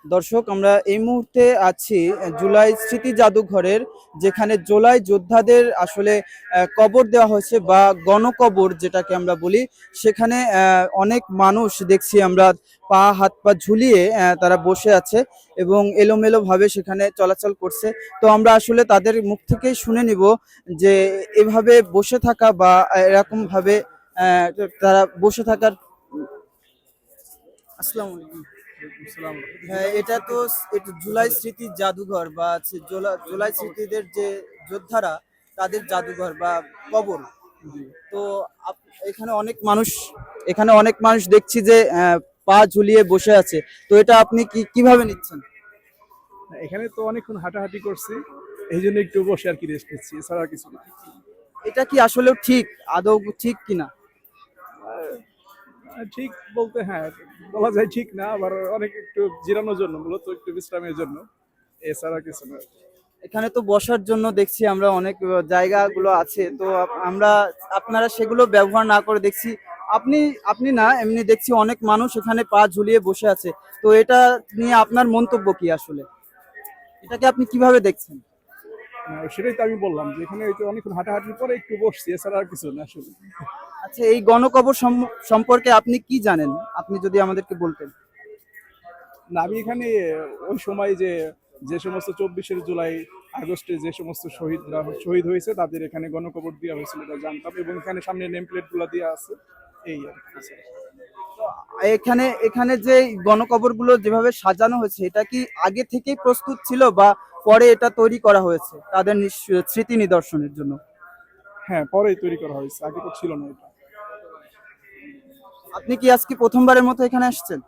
দর্শক, আমরা এই মুহূর্তে আছি জুলাই স্মৃতি জাদুঘরের, যেখানে জুলাই যোদ্ধাদের আসলে কবর দেওয়া হয়েছে বা গণকবর যেটাকে আমরা বলি। সেখানে অনেক মানুষ দেখছি আমরা পা হাত পা ঝুলিয়ে তারা বসে আছে এবং এলোমেলো ভাবে সেখানে চলাচল করছে। তো আমরা আসলে তাদের মুখ থেকেই শুনে নিব যে এভাবে বসে থাকা বা এরকম ভাবে আহ, তারা বসে থাকার। আসসালামু আলাইকুম। হ্যাঁ, এটা জুলাই স্মৃতি জাদুঘর বা জুলাই স্মৃতিদের যে যোদ্ধারা তাদের জাদুঘর বা কবর। তো এখানে অনেক মানুষ, দেখছি যে পা ঝুলিয়ে বসে আছে। তো এটা আপনি কিভাবে নিচ্ছেন? এখানে তো অনেকক্ষণ হাঁটাহাঁটি করছি, এই জন্য একটু বসে আর কি রেস্ট নিচ্ছি, এছাড়া আর কিছু না। এটা কি আসলে ঠিক, আদৌ ঠিক কিনা? ঠিক বলতে হ্যাঁ, বলা যায় ঠিক না, আবার অনেক একটু জিরানোর জন্য, মূলত একটু বিশ্রামের জন্য, এছাড়া কিছু না। এখানে তো বসার জন্য দেখছি আমরা অনেক জায়গাগুলো আছে, তো আমরা আপনারা সেগুলো ব্যবহার না করে দেখছি আপনি আপনি না এমনি দেখছি অনেক মানুষ এখানে পা ঝুলিয়ে বসে আছে। তো এটা নিয়ে আপনার মন্তব্য কি আসলে? এটাকে আপনি কিভাবে দেখছেন? সেটাই তো আমি বললাম যে এখানে এই তো অনেকক্ষণ হাঁটাহাঁটির পরে একটু বসছি, এছাড়া আর কিছু না আসলে। আচ্ছা, এই গণকবর সম্পর্কে আপনি কি জানেন, আপনি যদি আমাদেরকে বলতেন। না, আমি এখানে ওই সময় যে যে সমস্ত 24শে জুলাই আগস্টে যে সমস্ত শহীদরা শহীদ হয়েছে তাদের এখানে গণকবর দেওয়া হয়েছিল এটা জানতাম, এবং এখানে সামনে নেম প্লেট গুলা দেওয়া আছে, এই আর কি। এখানে এখানে যে গণকবরগুলো যেভাবে সাজানো হয়েছে, এটা কি আগে থেকেই প্রস্তুত ছিল বা পরে এটা তৈরি করা হয়েছে তাদের স্মৃতি নিদর্শনের জন্য? হ্যাঁ, পরেই তৈরি করা হয়েছে, আগে তো ছিল না এটা। আপনি কি আজকে প্রথমবারের মতো এখানে আসছেন?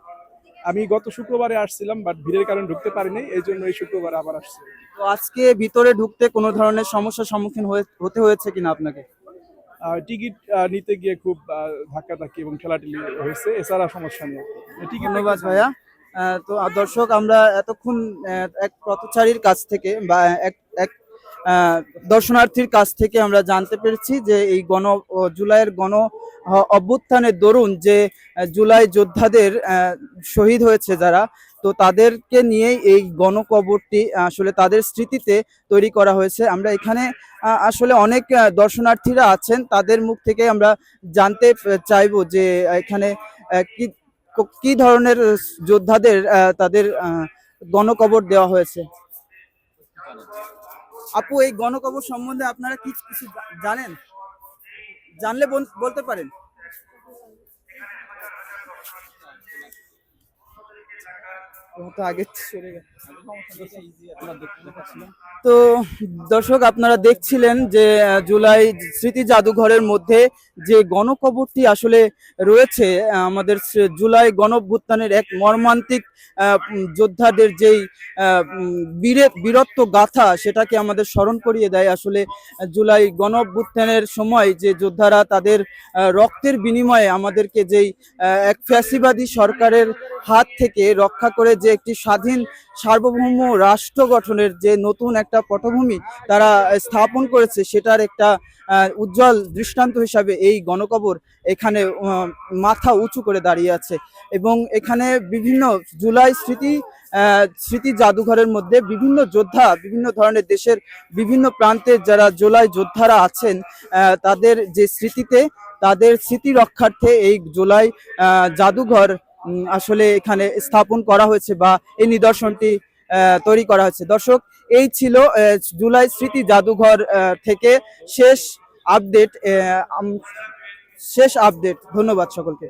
আমি গত শুক্রবারে আসছিলাম, বাট ভিড়ের কারণে ঢুকতে পারিনি, এই জন্য এই শুক্রবারে আবার আসছি। তো আজকে ভিতরে ঢুকতে কোনো ধরনের সমস্যার সম্মুখীন হতে হয়েছে কিনা আপনাকে? টিকিট নিতে গিয়ে খুব ধাক্কাধাক্কি এবং ঠেলাঠেলি হয়েছে, এছাড়া সমস্যা নেই। টিকিট ধন্যবাদ ভাইয়া। তো দর্শক, আমরা এতক্ষণ এক পথচারীর কাছ থেকে বা এক এক দর্শনার্থীর কাছ থেকে আমরা জানতে পেরেছি যে এই জুলাইয়ের অভ্যুত্থানের দরুন যে জুলাই যোদ্ধাদের শহীদ হয়েছে যারা, তো তাদেরকে নিয়ে এই গণকবরটি আসলে তাদের স্মৃতিতে তৈরি করা হয়েছে। আমরা এখানে আসলে অনেক দর্শনার্থীরা আছেন, তাদের মুখ থেকে আমরা জানতে চাইবো যে এখানে কি কি ধরনের যোদ্ধাদের তাদের গণকবর দেওয়া হয়েছে। আপু, এই গণকবর সম্বন্ধে আপনারা কি কিছু জানেন? জানলে বলতে পারেন। তো দর্শক, আপনারা দেখছিলেন যে জুলাই স্মৃতি জাদুঘরের মধ্যে যে গণকবরটি আসলে রয়েছে, আমাদের জুলাই গণঅভ্যুত্থানের এক মর্মান্তিক যোদ্ধাদের যেই বীরত্ব গাথা, সেটাকে আমাদের স্মরণ করিয়ে দেয়। আসলে জুলাই গণঅভ্যুত্থানের সময় যে যোদ্ধারা তাদের রক্তের বিনিময়ে আমাদেরকে যেই এক ফ্যাসিবাদী সরকারের হাত থেকে রক্ষা করে যে একটি স্বাধীন সার্বভৌম রাষ্ট্র গঠনের যে নতুন একটা পটভূমি তারা স্থাপন করেছে, সেটার একটা উজ্জ্বল দৃষ্টান্ত হিসাবে এই গণকবর এখানে মাথা উঁচু করে দাঁড়িয়ে আছে। এবং এখানে বিভিন্ন জুলাই স্মৃতি জাদুঘরের মধ্যে বিভিন্ন যোদ্ধা, বিভিন্ন ধরনের দেশের বিভিন্ন প্রান্তের যারা জুলাই যোদ্ধারা আছেন, তাদের যে স্মৃতিতে, তাদের স্মৃতি রক্ষার্থে এই জুলাই জাদুঘর আসলে এখানে স্থাপন করা হয়েছে বা এই নিদর্শনটি তৈরি করা হয়েছে। দর্শক, এই ছিল জুলাই স্মৃতি জাদুঘর থেকে শেষ আপডেট। ধন্যবাদ সকলকে।